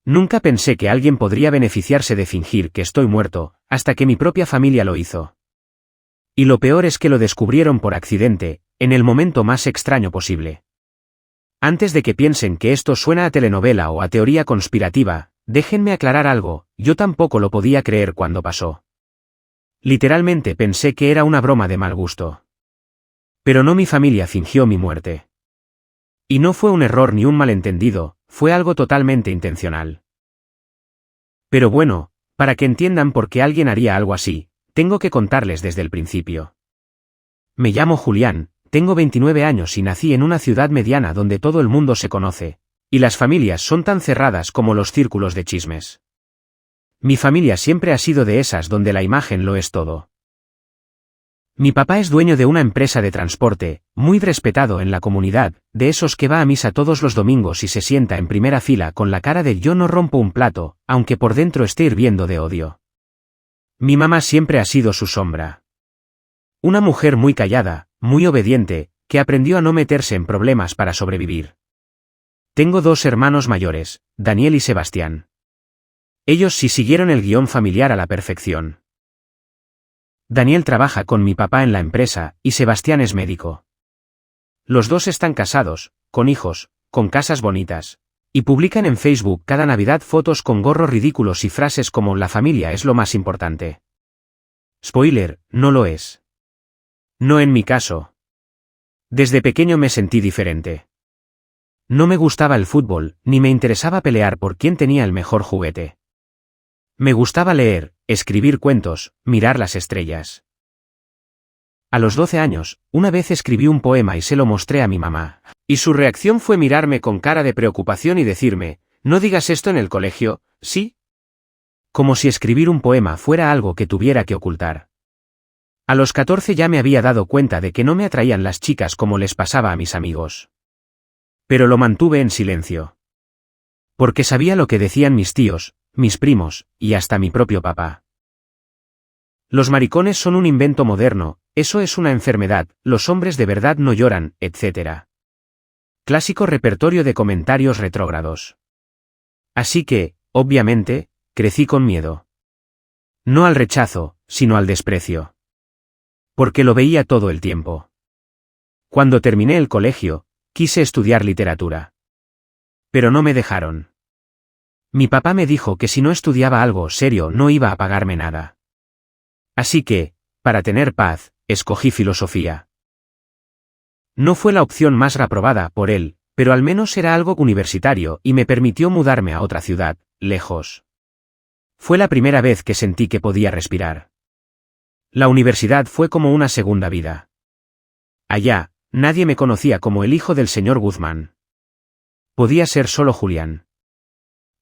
Nunca pensé que alguien podría beneficiarse de fingir que estoy muerto, hasta que mi propia familia lo hizo. Y lo peor es que lo descubrieron por accidente, en el momento más extraño posible. Antes de que piensen que esto suena a telenovela o a teoría conspirativa, déjenme aclarar algo, yo tampoco lo podía creer cuando pasó. Literalmente pensé que era una broma de mal gusto. Pero no, mi familia fingió mi muerte. Y no fue un error ni un malentendido, fue algo totalmente intencional. Pero bueno, para que entiendan por qué alguien haría algo así, tengo que contarles desde el principio. Me llamo Julián, tengo 29 años y nací en una ciudad mediana donde todo el mundo se conoce, y las familias son tan cerradas como los círculos de chismes. Mi familia siempre ha sido de esas donde la imagen lo es todo. Mi papá es dueño de una empresa de transporte, muy respetado en la comunidad, de esos que va a misa todos los domingos y se sienta en primera fila con la cara de yo no rompo un plato, aunque por dentro esté hirviendo de odio. Mi mamá siempre ha sido su sombra. Una mujer muy callada, muy obediente, que aprendió a no meterse en problemas para sobrevivir. Tengo 2 hermanos mayores, Daniel y Sebastián. Ellos sí siguieron el guión familiar a la perfección. Daniel trabaja con mi papá en la empresa, y Sebastián es médico. Los 2 están casados, con hijos, con casas bonitas, y publican en Facebook cada Navidad fotos con gorros ridículos y frases como la familia es lo más importante. Spoiler, no lo es. No en mi caso. Desde pequeño me sentí diferente. No me gustaba el fútbol, ni me interesaba pelear por quién tenía el mejor juguete. Me gustaba leer, escribir cuentos, mirar las estrellas. A los 12 años, una vez escribí un poema y se lo mostré a mi mamá, y su reacción fue mirarme con cara de preocupación y decirme, «¿No digas esto en el colegio, sí?» Como si escribir un poema fuera algo que tuviera que ocultar. A los 14 ya me había dado cuenta de que no me atraían las chicas como les pasaba a mis amigos. Pero lo mantuve en silencio. Porque sabía lo que decían mis tíos, mis primos, y hasta mi propio papá. Los maricones son un invento moderno, eso es una enfermedad, los hombres de verdad no lloran, etc. Clásico repertorio de comentarios retrógrados. Así que, obviamente, crecí con miedo. No al rechazo, sino al desprecio. Porque lo veía todo el tiempo. Cuando terminé el colegio, quise estudiar literatura. Pero no me dejaron. Mi papá me dijo que si no estudiaba algo serio no iba a pagarme nada. Así que, para tener paz, escogí filosofía. No fue la opción más reprobada por él, pero al menos era algo universitario y me permitió mudarme a otra ciudad, lejos. Fue la primera vez que sentí que podía respirar. La universidad fue como una segunda vida. Allá, nadie me conocía como el hijo del señor Guzmán. Podía ser solo Julián.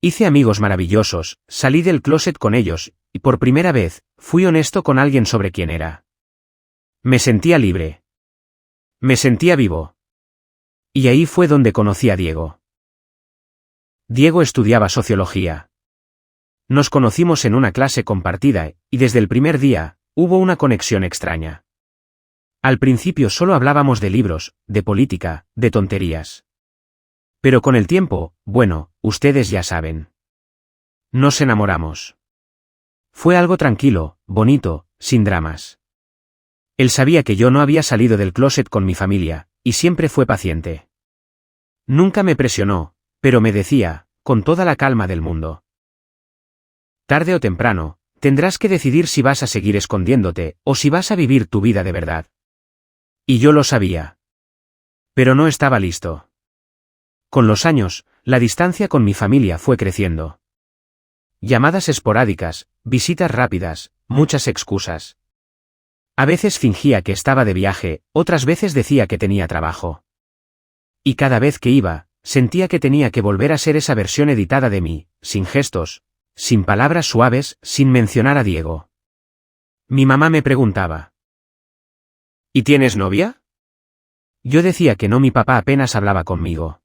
Hice amigos maravillosos, salí del closet con ellos, y por primera vez, fui honesto con alguien sobre quién era. Me sentía libre. Me sentía vivo. Y ahí fue donde conocí a Diego. Diego estudiaba sociología. Nos conocimos en una clase compartida, y desde el primer día, hubo una conexión extraña. Al principio solo hablábamos de libros, de política, de tonterías. Pero con el tiempo, bueno, ustedes ya saben. Nos enamoramos. Fue algo tranquilo, bonito, sin dramas. Él sabía que yo no había salido del closet con mi familia, y siempre fue paciente. Nunca me presionó, pero me decía, con toda la calma del mundo. Tarde o temprano, tendrás que decidir si vas a seguir escondiéndote, o si vas a vivir tu vida de verdad. Y yo lo sabía. Pero no estaba listo. Con los años, la distancia con mi familia fue creciendo. Llamadas esporádicas, visitas rápidas, muchas excusas. A veces fingía que estaba de viaje, otras veces decía que tenía trabajo. Y cada vez que iba, sentía que tenía que volver a ser esa versión editada de mí, sin gestos, sin palabras suaves, sin mencionar a Diego. Mi mamá me preguntaba: ¿y tienes novia? Yo decía que no, mi papá apenas hablaba conmigo.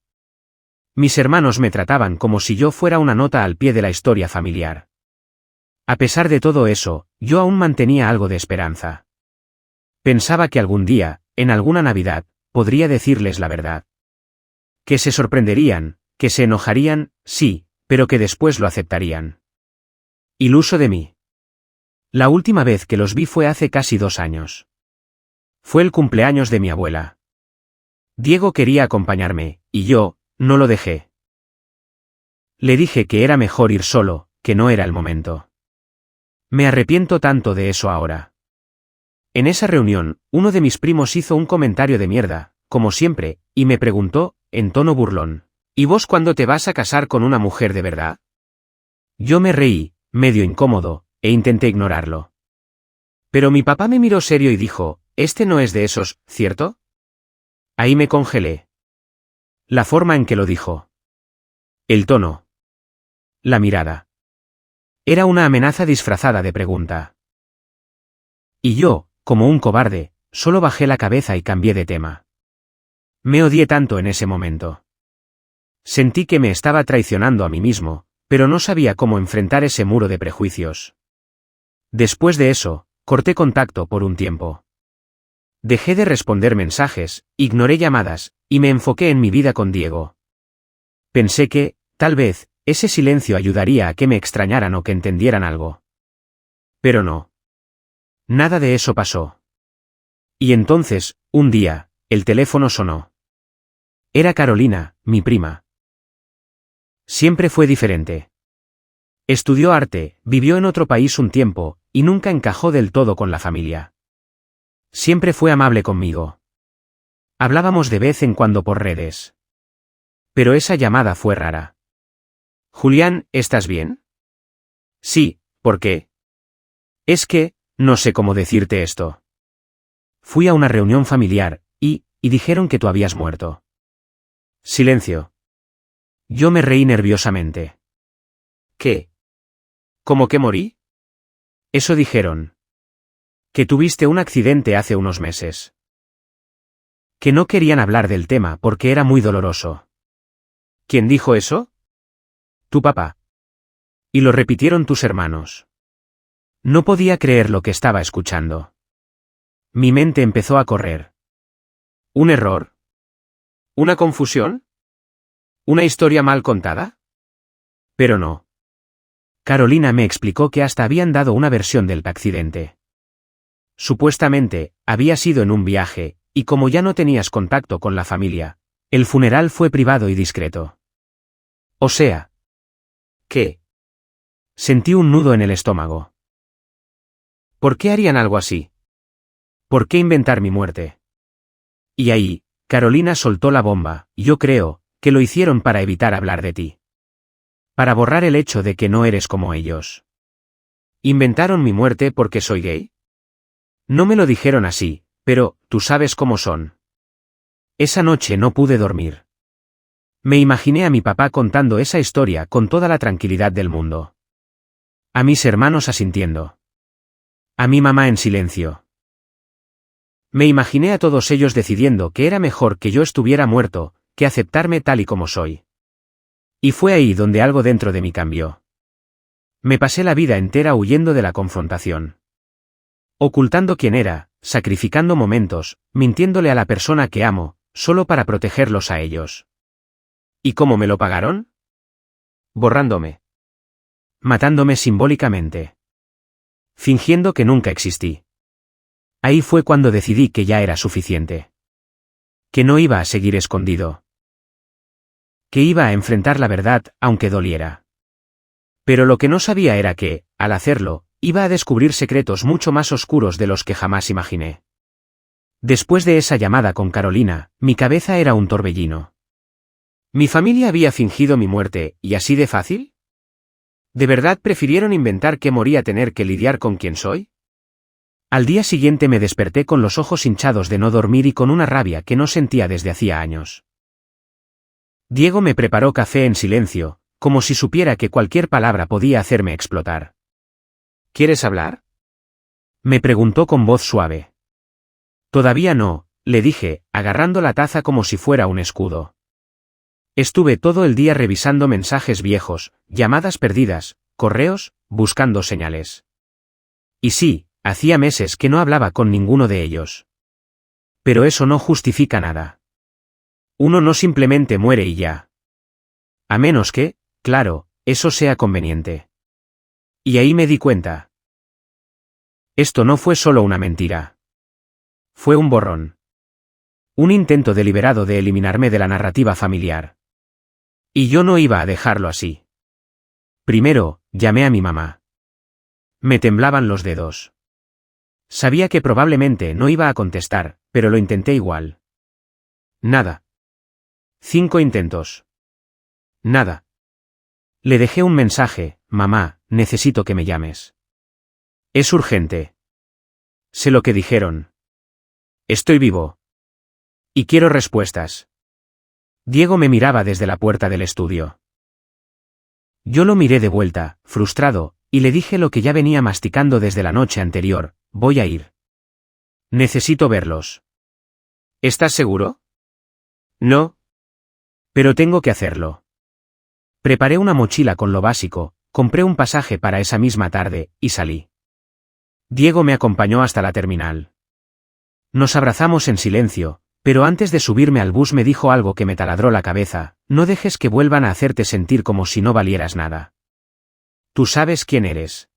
Mis hermanos me trataban como si yo fuera una nota al pie de la historia familiar. A pesar de todo eso, yo aún mantenía algo de esperanza. Pensaba que algún día, en alguna Navidad, podría decirles la verdad. Que se sorprenderían, que se enojarían, sí, pero que después lo aceptarían. Iluso de mí. La última vez que los vi fue hace casi 2 años. Fue el cumpleaños de mi abuela. Diego quería acompañarme, y yo, no lo dejé. Le dije que era mejor ir solo, que no era el momento. Me arrepiento tanto de eso ahora. En esa reunión, uno de mis primos hizo un comentario de mierda, como siempre, y me preguntó, en tono burlón, ¿y vos cuándo te vas a casar con una mujer de verdad? Yo me reí, medio incómodo, e intenté ignorarlo. Pero mi papá me miró serio y dijo, «Este no es de esos, ¿cierto?» Ahí me congelé. La forma en que lo dijo. El tono. La mirada. Era una amenaza disfrazada de pregunta. Y yo, como un cobarde, solo bajé la cabeza y cambié de tema. Me odié tanto en ese momento. Sentí que me estaba traicionando a mí mismo, pero no sabía cómo enfrentar ese muro de prejuicios. Después de eso, corté contacto por un tiempo. Dejé de responder mensajes, ignoré llamadas, y me enfoqué en mi vida con Diego. Pensé que, tal vez, ese silencio ayudaría a que me extrañaran o que entendieran algo. Pero no. Nada de eso pasó. Y entonces, un día, el teléfono sonó. Era Carolina, mi prima. Siempre fue diferente. Estudió arte, vivió en otro país un tiempo, y nunca encajó del todo con la familia. Siempre fue amable conmigo. Hablábamos de vez en cuando por redes. Pero esa llamada fue rara. Julián, ¿estás bien? Sí, ¿por qué? Es que, no sé cómo decirte esto. Fui a una reunión familiar, y dijeron que tú habías muerto. Silencio. Yo me reí nerviosamente. ¿Qué? ¿Cómo que morí? Eso dijeron. Que tuviste un accidente hace unos meses. Que no querían hablar del tema porque era muy doloroso. ¿Quién dijo eso? Tu papá. Y lo repitieron tus hermanos. No podía creer lo que estaba escuchando. Mi mente empezó a correr. ¿Un error? ¿Una confusión? ¿Una historia mal contada? Pero no. Carolina me explicó que hasta habían dado una versión del accidente. Supuestamente, había sido en un viaje, y como ya no tenías contacto con la familia, el funeral fue privado y discreto. O sea. ¿Qué? Sentí un nudo en el estómago. ¿Por qué harían algo así? ¿Por qué inventar mi muerte? Y ahí, Carolina soltó la bomba, yo creo, que lo hicieron para evitar hablar de ti. Para borrar el hecho de que no eres como ellos. ¿Inventaron mi muerte porque soy gay? No me lo dijeron así, pero, tú sabes cómo son. Esa noche no pude dormir. Me imaginé a mi papá contando esa historia con toda la tranquilidad del mundo. A mis hermanos asintiendo. A mi mamá en silencio. Me imaginé a todos ellos decidiendo que era mejor que yo estuviera muerto, que aceptarme tal y como soy. Y fue ahí donde algo dentro de mí cambió. Me pasé la vida entera huyendo de la confrontación. Ocultando quién era, sacrificando momentos, mintiéndole a la persona que amo, solo para protegerlos a ellos. ¿Y cómo me lo pagaron? Borrándome. Matándome simbólicamente. Fingiendo que nunca existí. Ahí fue cuando decidí que ya era suficiente. Que no iba a seguir escondido. Que iba a enfrentar la verdad, aunque doliera. Pero lo que no sabía era que, al hacerlo, iba a descubrir secretos mucho más oscuros de los que jamás imaginé. Después de esa llamada con Carolina, mi cabeza era un torbellino. ¿Mi familia había fingido mi muerte, y así de fácil? ¿De verdad prefirieron inventar que moría tener que lidiar con quién soy? Al día siguiente me desperté con los ojos hinchados de no dormir y con una rabia que no sentía desde hacía años. Diego me preparó café en silencio, como si supiera que cualquier palabra podía hacerme explotar. ¿Quieres hablar? Me preguntó con voz suave. Todavía no, le dije, agarrando la taza como si fuera un escudo. Estuve todo el día revisando mensajes viejos, llamadas perdidas, correos, buscando señales. Y sí, hacía meses que no hablaba con ninguno de ellos. Pero eso no justifica nada. Uno no simplemente muere y ya. A menos que, claro, eso sea conveniente. Y ahí me di cuenta. Esto no fue solo una mentira. Fue un borrón. Un intento deliberado de eliminarme de la narrativa familiar. Y yo no iba a dejarlo así. Primero, llamé a mi mamá. Me temblaban los dedos. Sabía que probablemente no iba a contestar, pero lo intenté igual. Nada. 5 intentos. Nada. Le dejé un mensaje: mamá, necesito que me llames. Es urgente. Sé lo que dijeron. Estoy vivo. Y quiero respuestas. Diego me miraba desde la puerta del estudio. Yo lo miré de vuelta, frustrado, y le dije lo que ya venía masticando desde la noche anterior: voy a ir. Necesito verlos. ¿Estás seguro? No. Pero tengo que hacerlo. Preparé una mochila con lo básico, compré un pasaje para esa misma tarde, y salí. Diego me acompañó hasta la terminal. Nos abrazamos en silencio, pero antes de subirme al bus me dijo algo que me taladró la cabeza: no dejes que vuelvan a hacerte sentir como si no valieras nada. Tú sabes quién eres.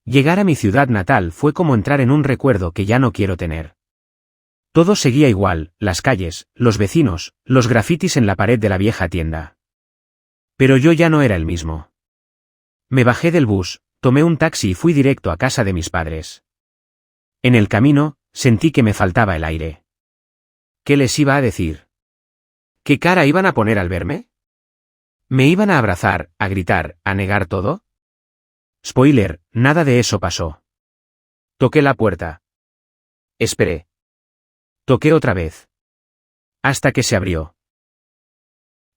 Llegar a mi ciudad natal fue como entrar en un recuerdo que ya no quiero tener. Todo seguía igual: las calles, los vecinos, los grafitis en la pared de la vieja tienda. Pero yo ya no era el mismo. Me bajé del bus, tomé un taxi y fui directo a casa de mis padres. En el camino, sentí que me faltaba el aire. ¿Qué les iba a decir? ¿Qué cara iban a poner al verme? ¿Me iban a abrazar, a gritar, a negar todo? Spoiler, nada de eso pasó. Toqué la puerta. Esperé. Toqué otra vez. Hasta que se abrió.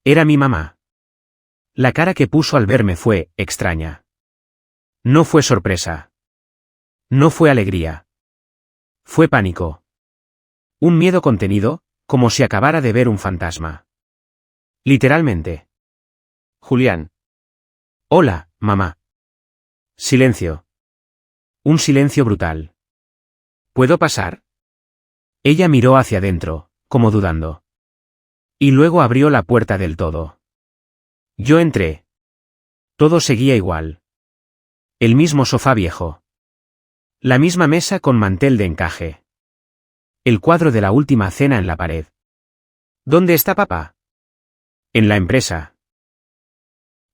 Era mi mamá. La cara que puso al verme fue extraña. No fue sorpresa. No fue alegría. Fue pánico. Un miedo contenido, como si acabara de ver un fantasma. Literalmente. Julián. Hola, mamá. Silencio. Un silencio brutal. ¿Puedo pasar? Ella miró hacia adentro, como dudando. Y luego abrió la puerta del todo. Yo entré. Todo seguía igual. El mismo sofá viejo. La misma mesa con mantel de encaje. El cuadro de la última cena en la pared. ¿Dónde está papá? En la empresa.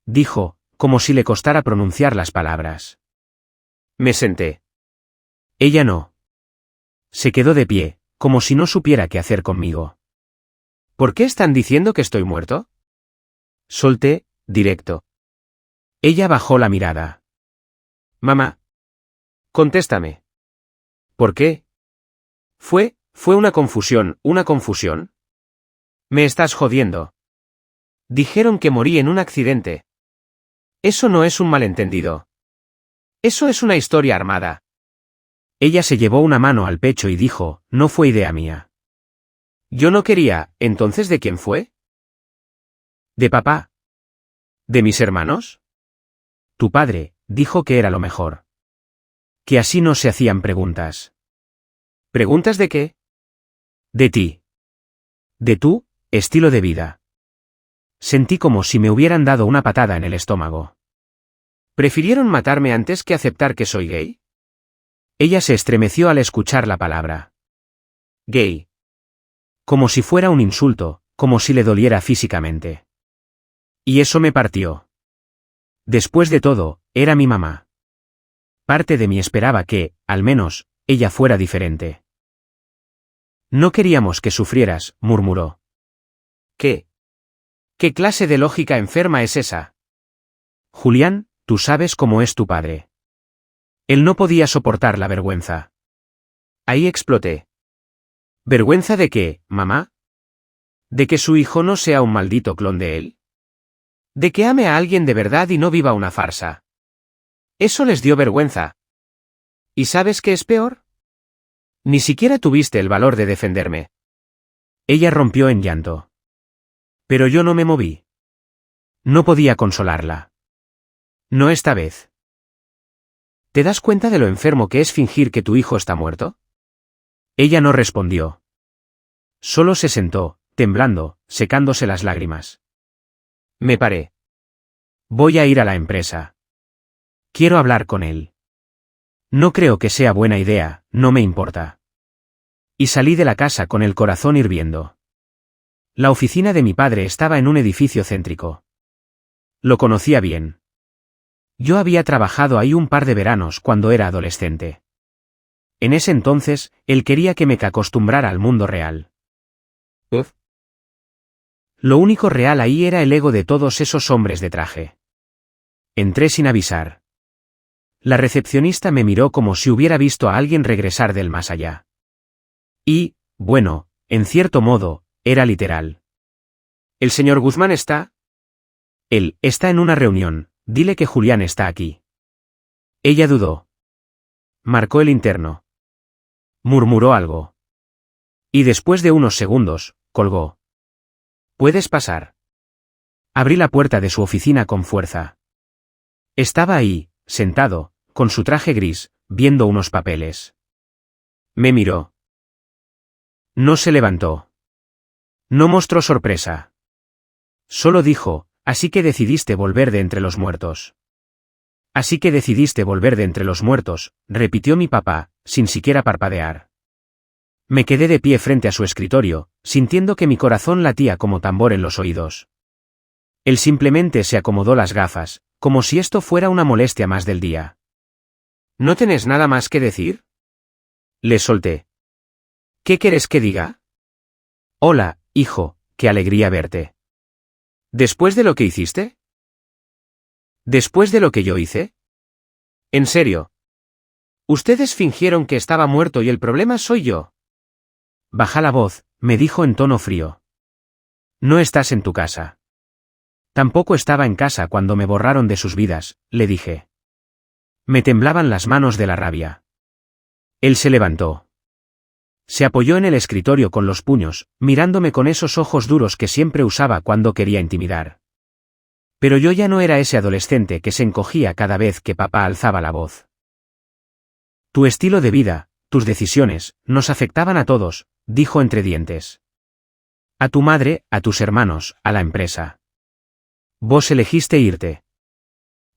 Dijo, como si le costara pronunciar las palabras. Me senté. Ella no. Se quedó de pie, como si no supiera qué hacer conmigo. ¿Por qué están diciendo que estoy muerto? Solté, directo. Ella bajó la mirada. Mamá. Contéstame. ¿Por qué? Fue una confusión, una confusión. Me estás jodiendo. Dijeron que morí en un accidente. Eso no es un malentendido. Eso es una historia armada. Ella se llevó una mano al pecho y dijo: no fue idea mía. Yo no quería. ¿Entonces de quién fue? De papá. ¿De mis hermanos? Tu padre dijo que era lo mejor. Que así no se hacían preguntas. ¿Preguntas de qué? De ti. De tu estilo de vida. Sentí como si me hubieran dado una patada en el estómago. ¿Prefirieron matarme antes que aceptar que soy gay? Ella se estremeció al escuchar la palabra. Gay. Como si fuera un insulto, como si le doliera físicamente. Y eso me partió. Después de todo, era mi mamá. Parte de mí esperaba que, al menos, ella fuera diferente. No queríamos que sufrieras, murmuró. ¿Qué? ¿Qué clase de lógica enferma es esa? Julián, tú sabes cómo es tu padre. Él no podía soportar la vergüenza. Ahí exploté. ¿Vergüenza de qué, mamá? ¿De que su hijo no sea un maldito clon de él? ¿De que ame a alguien de verdad y no viva una farsa? Eso les dio vergüenza. ¿Y sabes qué es peor? Ni siquiera tuviste el valor de defenderme. Ella rompió en llanto. Pero yo no me moví. No podía consolarla. No esta vez. ¿Te das cuenta de lo enfermo que es fingir que tu hijo está muerto? Ella no respondió. Solo se sentó, temblando, secándose las lágrimas. Me paré. Voy a ir a la empresa. Quiero hablar con él. No creo que sea buena idea, no me importa. Y salí de la casa con el corazón hirviendo. La oficina de mi padre estaba en un edificio céntrico. Lo conocía bien. Yo había trabajado ahí un par de veranos cuando era adolescente. En ese entonces, él quería que me acostumbrara al mundo real. Uf. Lo único real ahí era el ego de todos esos hombres de traje. Entré sin avisar. La recepcionista me miró como si hubiera visto a alguien regresar del más allá. Y, bueno, en cierto modo, era literal. ¿El señor Guzmán está? Él está en una reunión, dile que Julián está aquí. Ella dudó. Marcó el interno. Murmuró algo. Y después de unos segundos, colgó. ¿Puedes pasar? Abrí la puerta de su oficina con fuerza. Estaba ahí, sentado, con su traje gris, viendo unos papeles. Me miró. No se levantó. No mostró sorpresa. Solo dijo, así que decidiste volver de entre los muertos. Así que decidiste volver de entre los muertos, repitió mi papá, sin siquiera parpadear. Me quedé de pie frente a su escritorio, sintiendo que mi corazón latía como tambor en los oídos. Él simplemente se acomodó las gafas, como si esto fuera una molestia más del día. ¿No tenés nada más que decir? Le solté. ¿Qué quieres que diga? Hola, hijo, qué alegría verte. ¿Después de lo que hiciste? ¿Después de lo que yo hice? En serio. Ustedes fingieron que estaba muerto y el problema soy yo. Baja la voz, me dijo en tono frío. No estás en tu casa. Tampoco estaba en casa cuando me borraron de sus vidas, le dije. Me temblaban las manos de la rabia. Él se levantó. Se apoyó en el escritorio con los puños, mirándome con esos ojos duros que siempre usaba cuando quería intimidar. Pero yo ya no era ese adolescente que se encogía cada vez que papá alzaba la voz. Tu estilo de vida, tus decisiones, nos afectaban a todos, dijo entre dientes. A tu madre, a tus hermanos, a la empresa. Vos elegiste irte.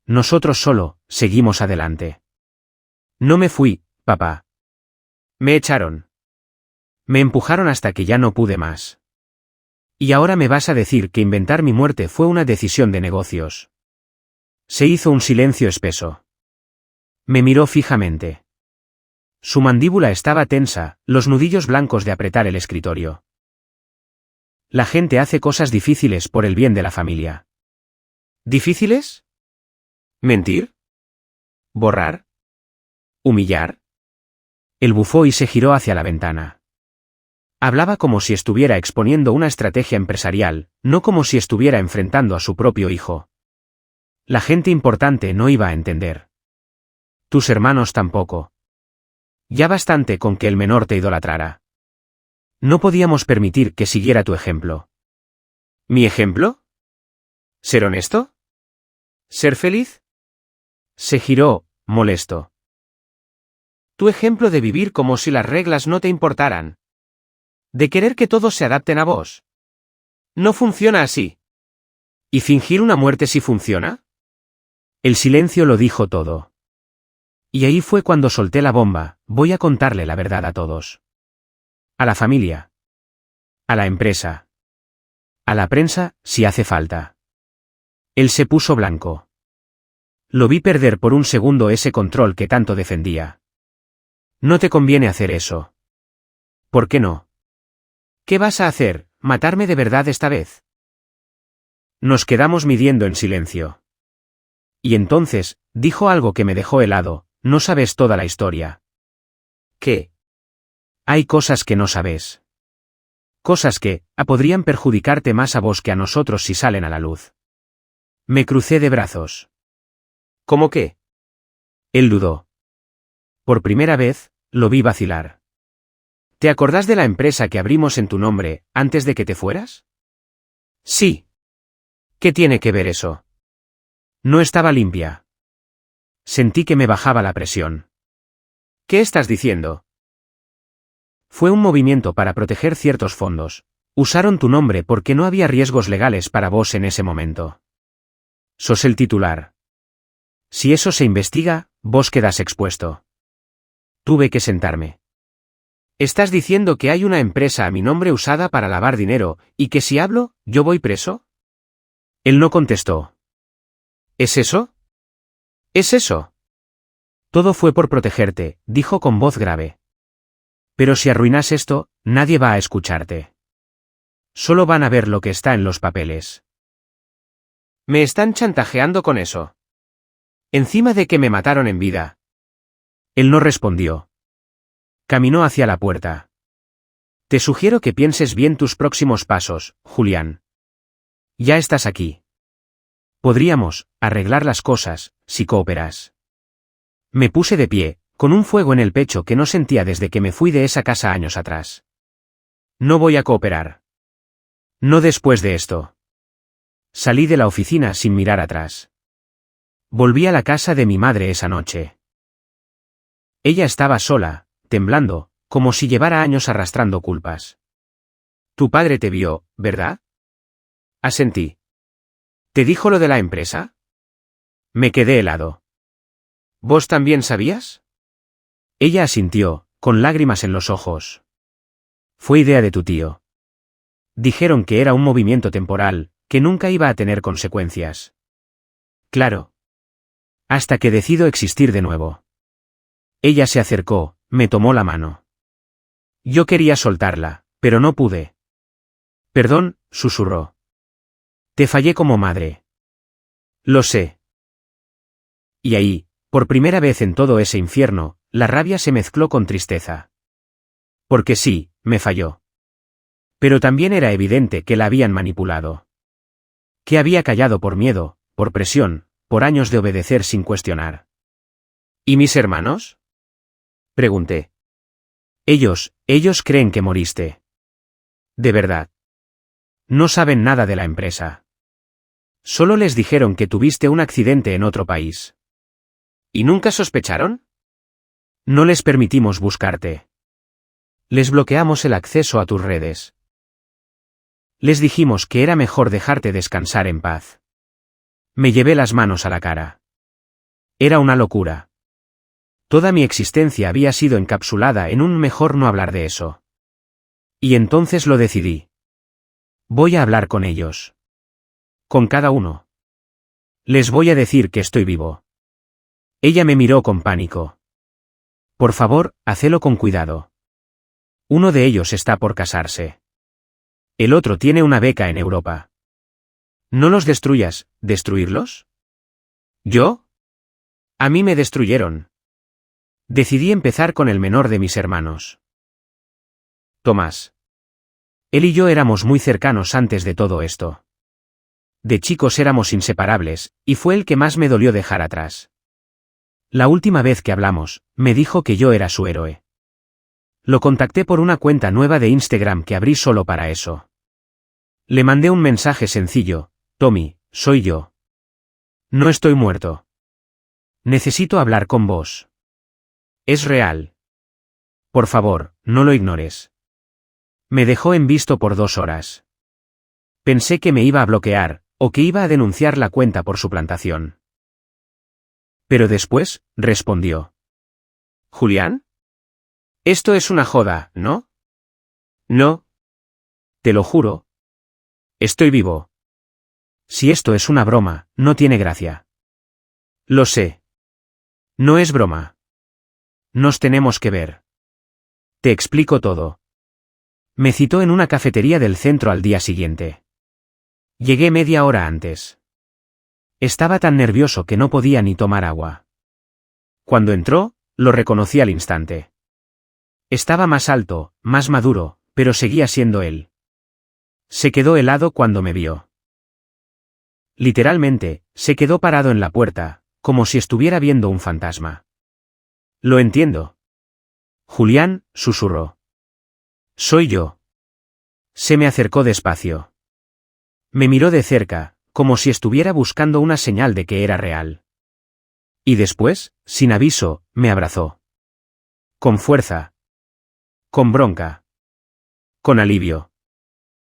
Nosotros solo, seguimos adelante. No me fui, papá. Me echaron. Me empujaron hasta que ya no pude más. Y ahora me vas a decir que inventar mi muerte fue una decisión de negocios. Se hizo un silencio espeso. Me miró fijamente. Su mandíbula estaba tensa, los nudillos blancos de apretar el escritorio. La gente hace cosas difíciles por el bien de la familia. ¿Difíciles? ¿Mentir? ¿Borrar? ¿Humillar? Él bufó y se giró hacia la ventana. Hablaba como si estuviera exponiendo una estrategia empresarial, no como si estuviera enfrentando a su propio hijo. La gente importante no iba a entender. Tus hermanos tampoco. Ya bastante con que el menor te idolatrara. No podíamos permitir que siguiera tu ejemplo. ¿Mi ejemplo? ¿Ser honesto? ¿Ser feliz? Se giró, molesto. Tu ejemplo de vivir como si las reglas no te importaran. De querer que todos se adapten a vos. No funciona así. ¿Y fingir una muerte sí funciona? El silencio lo dijo todo. Y ahí fue cuando solté la bomba, voy a contarle la verdad a todos. A la familia. A la empresa. A la prensa, si hace falta. Él se puso blanco. Lo vi perder por un segundo ese control que tanto defendía. No te conviene hacer eso. ¿Por qué no? ¿Qué vas a hacer? ¿Matarme de verdad esta vez? Nos quedamos midiendo en silencio. Y entonces, dijo algo que me dejó helado, no sabes toda la historia. ¿Qué? Hay cosas que no sabes. Cosas que, podrían perjudicarte más a vos que a nosotros si salen a la luz. Me crucé de brazos. ¿Cómo qué? Él dudó. Por primera vez, lo vi vacilar. ¿Te acordás de la empresa que abrimos en tu nombre, antes de que te fueras? Sí. ¿Qué tiene que ver eso? No estaba limpia. Sentí que me bajaba la presión. ¿Qué estás diciendo? Fue un movimiento para proteger ciertos fondos. Usaron tu nombre porque no había riesgos legales para vos en ese momento. Sos el titular. Si eso se investiga, vos quedás expuesto. Tuve que sentarme. ¿Estás diciendo que hay una empresa a mi nombre usada para lavar dinero, y que si hablo, yo voy preso? Él no contestó. ¿Es eso? ¿Es eso? Todo fue por protegerte, dijo con voz grave. Pero si arruinas esto, nadie va a escucharte. Solo van a ver lo que está en los papeles. Me están chantajeando con eso. Encima de que me mataron en vida. Él no respondió. Caminó hacia la puerta. Te sugiero que pienses bien tus próximos pasos, Julián. Ya estás aquí. Podríamos arreglar las cosas, si cooperas. Me puse de pie, con un fuego en el pecho que no sentía desde que me fui de esa casa años atrás. No voy a cooperar. No después de esto. Salí de la oficina sin mirar atrás. Volví a la casa de mi madre esa noche. Ella estaba sola, temblando, como si llevara años arrastrando culpas. Tu padre te vio, ¿verdad? Asentí. ¿Te dijo lo de la empresa? Me quedé helado. ¿Vos también sabías? Ella asintió, con lágrimas en los ojos. Fue idea de tu tío. Dijeron que era un movimiento temporal, que nunca iba a tener consecuencias. Claro. Hasta que decido existir de nuevo. Ella se acercó, me tomó la mano. Yo quería soltarla, pero no pude. Perdón, susurró. Te fallé como madre. Lo sé. Y ahí, por primera vez en todo ese infierno, la rabia se mezcló con tristeza. Porque sí, me falló. Pero también era evidente que la habían manipulado. Que había callado por miedo, por presión, por años de obedecer sin cuestionar. ¿Y mis hermanos? Pregunté. Ellos creen que moriste. De verdad. No saben nada de la empresa. Solo les dijeron que tuviste un accidente en otro país. ¿Y nunca sospecharon? No les permitimos buscarte. Les bloqueamos el acceso a tus redes. Les dijimos que era mejor dejarte descansar en paz. Me llevé las manos a la cara. Era una locura. Toda mi existencia había sido encapsulada en un mejor no hablar de eso. Y entonces lo decidí. Voy a hablar con ellos. Con cada uno. Les voy a decir que estoy vivo. Ella me miró con pánico. Por favor, hacelo con cuidado. Uno de ellos está por casarse. El otro tiene una beca en Europa. No los destruyas, ¿destruirlos? ¿Yo? A mí me destruyeron. Decidí empezar con el menor de mis hermanos. Tomás. Él y yo éramos muy cercanos antes de todo esto. De chicos éramos inseparables, y fue el que más me dolió dejar atrás. La última vez que hablamos, me dijo que yo era su héroe. Lo contacté por una cuenta nueva de Instagram que abrí solo para eso. Le mandé un mensaje sencillo: Tommy, soy yo. No estoy muerto. Necesito hablar con vos. Es real. Por favor, no lo ignores. Me dejó en visto por 2 horas. Pensé que me iba a bloquear, o que iba a denunciar la cuenta por suplantación. Pero después, respondió. ¿Julián? Esto es una joda, ¿no? No. Te lo juro. Estoy vivo. Si esto es una broma, no tiene gracia. Lo sé. No es broma. Nos tenemos que ver. Te explico todo. Me citó en una cafetería del centro al día siguiente. Llegué media hora antes. Estaba tan nervioso que no podía ni tomar agua. Cuando entró, lo reconocí al instante. Estaba más alto, más maduro, pero seguía siendo él. Se quedó helado cuando me vio. Literalmente, se quedó parado en la puerta, como si estuviera viendo un fantasma. Lo entiendo. Julián, susurró. Soy yo. Se me acercó despacio. Me miró de cerca, como si estuviera buscando una señal de que era real. Y después, sin aviso, me abrazó. Con fuerza. Con bronca. Con alivio.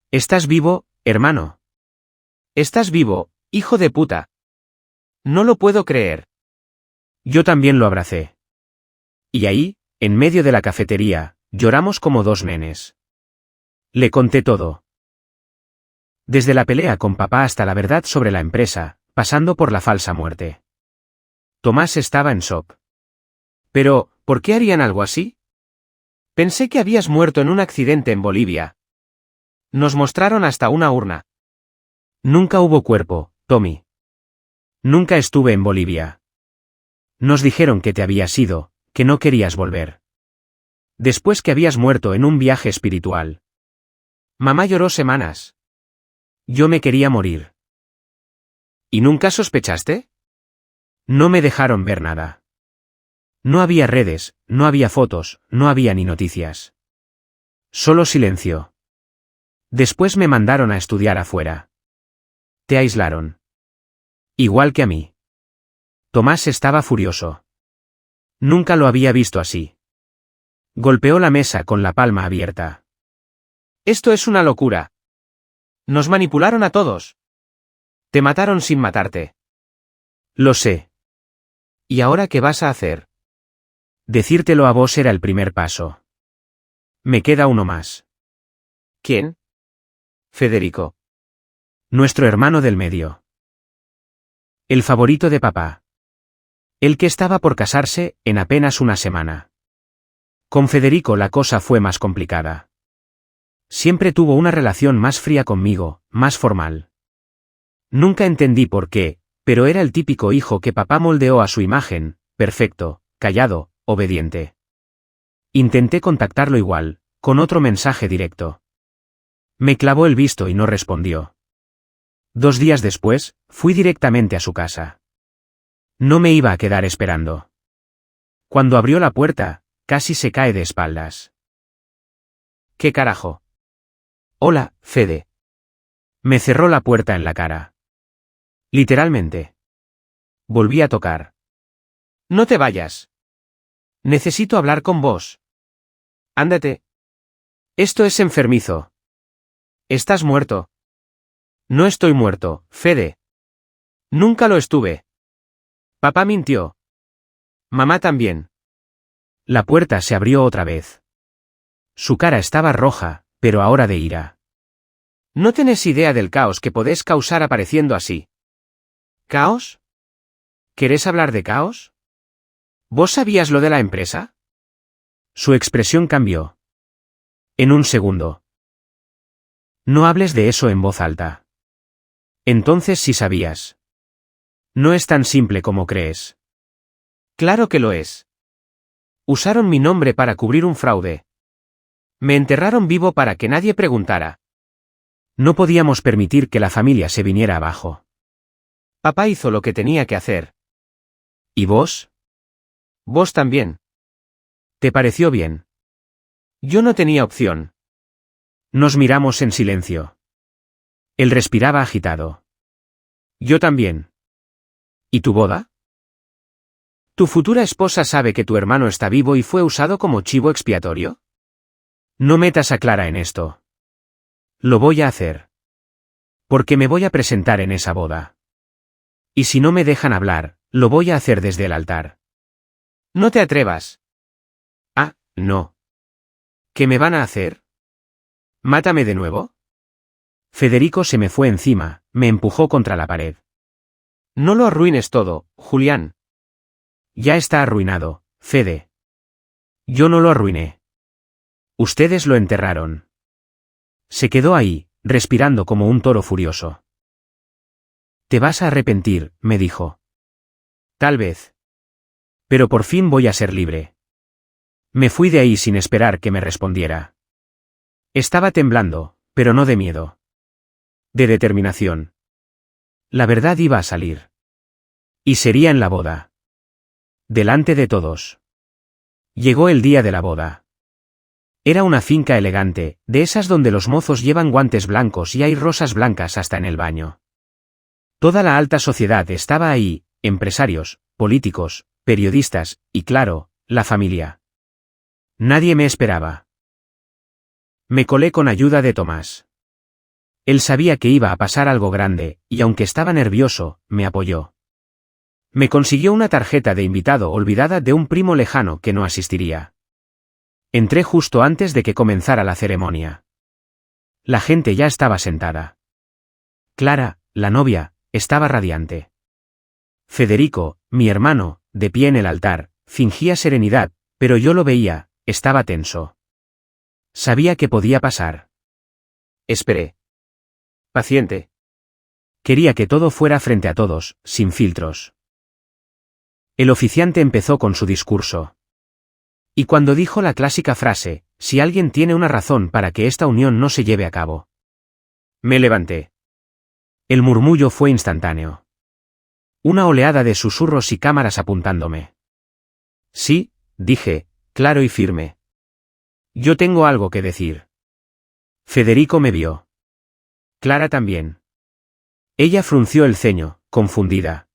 ¿Estás vivo, hermano? ¿Estás vivo, hijo de puta? No lo puedo creer. Yo también lo abracé. Y ahí, en medio de la cafetería, lloramos como dos nenes. Le conté todo. Desde la pelea con papá hasta la verdad sobre la empresa, pasando por la falsa muerte. Tomás estaba en shock. Pero, ¿por qué harían algo así? Pensé que habías muerto en un accidente en Bolivia. Nos mostraron hasta una urna. Nunca hubo cuerpo, Tommy. Nunca estuve en Bolivia. Nos dijeron que te habías ido, que no querías volver. Después que habías muerto en un viaje espiritual. Mamá lloró semanas. Yo me quería morir. ¿Y nunca sospechaste? No me dejaron ver nada. No había redes, no había fotos, no había ni noticias. Solo silencio. Después me mandaron a estudiar afuera. Te aislaron. Igual que a mí. Tomás estaba furioso. Nunca lo había visto así. Golpeó la mesa con la palma abierta. Esto es una locura. Nos manipularon a todos. Te mataron sin matarte. Lo sé. ¿Y ahora qué vas a hacer? Decírtelo a vos era el primer paso. Me queda uno más. ¿Quién? Federico. Nuestro hermano del medio. El favorito de papá. El que estaba por casarse, en apenas una semana. Con Federico la cosa fue más complicada. Siempre tuvo una relación más fría conmigo, más formal. Nunca entendí por qué, pero era el típico hijo que papá moldeó a su imagen, perfecto, callado, obediente. Intenté contactarlo igual, con otro mensaje directo. Me clavó el visto y no respondió. 2 días después, fui directamente a su casa. No me iba a quedar esperando. Cuando abrió la puerta, casi se cae de espaldas. ¿Qué carajo? Hola, Fede. Me cerró la puerta en la cara. Literalmente. Volví a tocar. No te vayas. Necesito hablar con vos. Ándate. Esto es enfermizo. Estás muerto. No estoy muerto, Fede. Nunca lo estuve. Papá mintió. Mamá también. La puerta se abrió otra vez. Su cara estaba roja, pero ahora de ira. No tenés idea del caos que podés causar apareciendo así. ¿Caos? ¿Querés hablar de caos? ¿Vos sabías lo de la empresa? Su expresión cambió. En un segundo. No hables de eso en voz alta. Entonces sí sabías. No es tan simple como crees. Claro que lo es. Usaron mi nombre para cubrir un fraude. Me enterraron vivo para que nadie preguntara. No podíamos permitir que la familia se viniera abajo. Papá hizo lo que tenía que hacer. ¿Y vos? Vos también. ¿Te pareció bien? Yo no tenía opción. Nos miramos en silencio. Él respiraba agitado. Yo también. ¿Y tu boda? ¿Tu futura esposa sabe que tu hermano está vivo y fue usado como chivo expiatorio? No metas a Clara en esto. Lo voy a hacer. Porque me voy a presentar en esa boda. Y si no me dejan hablar, lo voy a hacer desde el altar. No te atrevas. Ah, no. ¿Qué me van a hacer? ¿Mátame de nuevo? Federico se me fue encima, me empujó contra la pared. No lo arruines todo, Julián. Ya está arruinado, Fede. Yo no lo arruiné. Ustedes lo enterraron. Se quedó ahí, respirando como un toro furioso. Te vas a arrepentir, me dijo. Tal vez. Pero por fin voy a ser libre. Me fui de ahí sin esperar que me respondiera. Estaba temblando, pero no de miedo. De determinación. La verdad iba a salir. Y sería en la boda. Delante de todos. Llegó el día de la boda. Era una finca elegante, de esas donde los mozos llevan guantes blancos y hay rosas blancas hasta en el baño. Toda la alta sociedad estaba ahí, empresarios, políticos, periodistas, y claro, la familia. Nadie me esperaba. Me colé con ayuda de Tomás. Él sabía que iba a pasar algo grande, y aunque estaba nervioso, me apoyó. Me consiguió una tarjeta de invitado olvidada de un primo lejano que no asistiría. Entré justo antes de que comenzara la ceremonia. La gente ya estaba sentada. Clara, la novia, estaba radiante. Federico, mi hermano, de pie en el altar, fingía serenidad, pero yo lo veía, estaba tenso. Sabía que podía pasar. Esperé. Paciente. Quería que todo fuera frente a todos, sin filtros. El oficiante empezó con su discurso. Y cuando dijo la clásica frase, si alguien tiene una razón para que esta unión no se lleve a cabo. Me levanté. El murmullo fue instantáneo. Una oleada de susurros y cámaras apuntándome. Sí, dije, claro y firme. Yo tengo algo que decir. Federico me vio. Clara también. Ella frunció el ceño, confundida.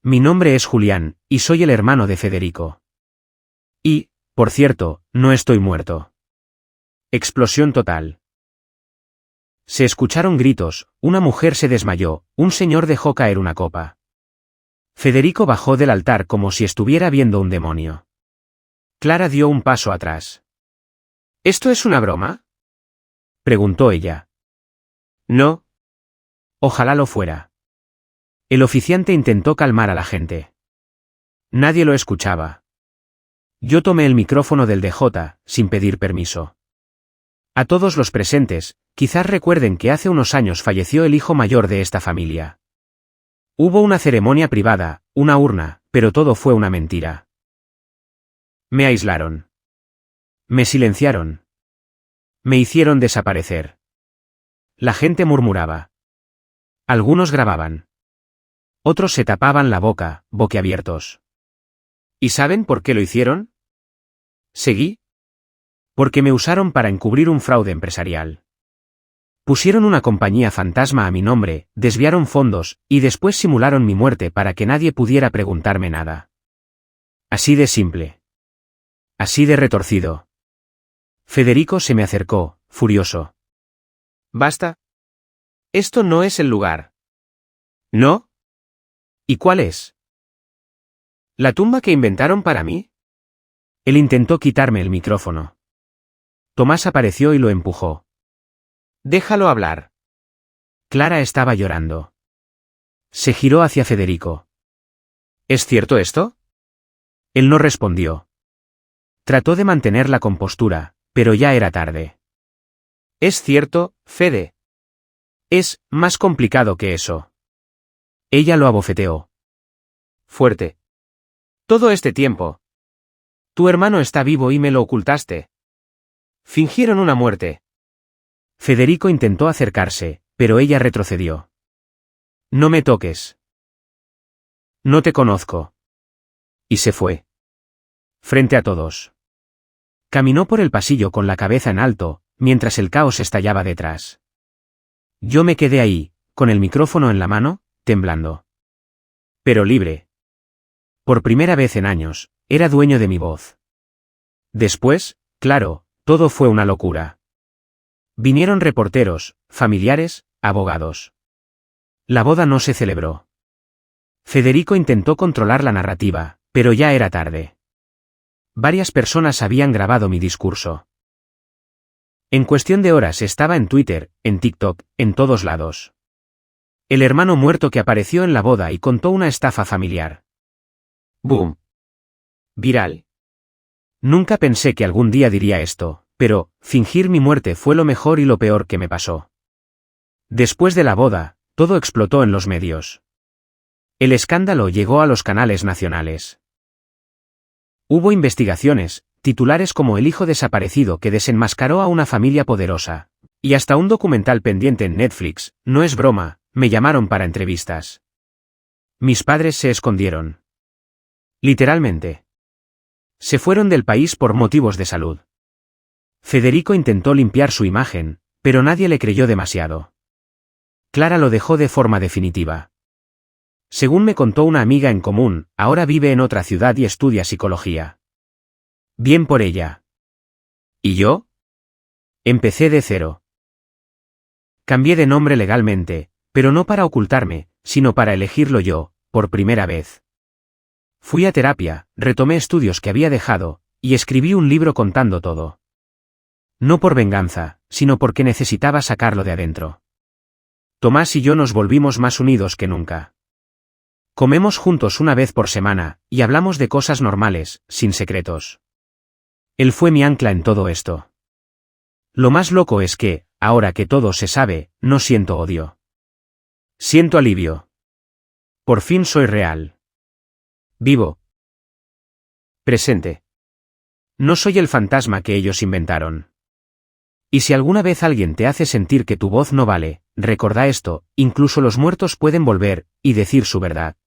Mi nombre es Julián, y soy el hermano de Federico. Y, por cierto, no estoy muerto. Explosión total. Se escucharon gritos, una mujer se desmayó, un señor dejó caer una copa. Federico bajó del altar como si estuviera viendo un demonio. Clara dio un paso atrás. ¿Esto es una broma?, preguntó ella. No. Ojalá lo fuera. El oficiante intentó calmar a la gente. Nadie lo escuchaba. Yo tomé el micrófono del DJ, sin pedir permiso. A todos los presentes, quizás recuerden que hace unos años falleció el hijo mayor de esta familia. Hubo una ceremonia privada, una urna, pero todo fue una mentira. Me aislaron. Me silenciaron. Me hicieron desaparecer. La gente murmuraba. Algunos grababan. Otros se tapaban la boca, boquiabiertos. ¿Y saben por qué lo hicieron? Seguí. Porque me usaron para encubrir un fraude empresarial. Pusieron una compañía fantasma a mi nombre, desviaron fondos, y después simularon mi muerte para que nadie pudiera preguntarme nada. Así de simple. Así de retorcido. Federico se me acercó, furioso. Basta. Esto no es el lugar. ¿No? ¿Y cuál es? ¿La tumba que inventaron para mí? Él intentó quitarme el micrófono. Tomás apareció y lo empujó. Déjalo hablar. Clara estaba llorando. Se giró hacia Federico. ¿Es cierto esto? Él no respondió. Trató de mantener la compostura, pero ya era tarde. Es cierto, Fede. Es más complicado que eso. Ella lo abofeteó. Fuerte. Todo este tiempo. Tu hermano está vivo y me lo ocultaste. Fingieron una muerte. Federico intentó acercarse, pero ella retrocedió. No me toques. No te conozco. Y se fue. Frente a todos. Caminó por el pasillo con la cabeza en alto, mientras el caos estallaba detrás. Yo me quedé ahí, con el micrófono en la mano, temblando. Pero libre. Por primera vez en años, era dueño de mi voz. Después, claro, todo fue una locura. Vinieron reporteros, familiares, abogados. La boda no se celebró. Federico intentó controlar la narrativa, pero ya era tarde. Varias personas habían grabado mi discurso. En cuestión de horas estaba en Twitter, en TikTok, en todos lados. El hermano muerto que apareció en la boda y contó una estafa familiar. Boom. Viral. Nunca pensé que algún día diría esto, pero, fingir mi muerte fue lo mejor y lo peor que me pasó. Después de la boda, todo explotó en los medios. El escándalo llegó a los canales nacionales. Hubo investigaciones, titulares como El hijo desaparecido que desenmascaró a una familia poderosa, y hasta un documental pendiente en Netflix, no es broma, me llamaron para entrevistas. Mis padres se escondieron. Literalmente. Se fueron del país por motivos de salud. Federico intentó limpiar su imagen, pero nadie le creyó demasiado. Clara lo dejó de forma definitiva. Según me contó una amiga en común, ahora vive en otra ciudad y estudia psicología. Bien por ella. ¿Y yo? Empecé de cero. Cambié de nombre legalmente, pero no para ocultarme, sino para elegirlo yo, por primera vez. Fui a terapia, retomé estudios que había dejado, y escribí un libro contando todo. No por venganza, sino porque necesitaba sacarlo de adentro. Tomás y yo nos volvimos más unidos que nunca. Comemos juntos una vez por semana, y hablamos de cosas normales, sin secretos. Él fue mi ancla en todo esto. Lo más loco es que, ahora que todo se sabe, no siento odio. Siento alivio. Por fin soy real. Vivo. Presente. No soy el fantasma que ellos inventaron. Y si alguna vez alguien te hace sentir que tu voz no vale, recuerda esto, incluso los muertos pueden volver, y decir su verdad.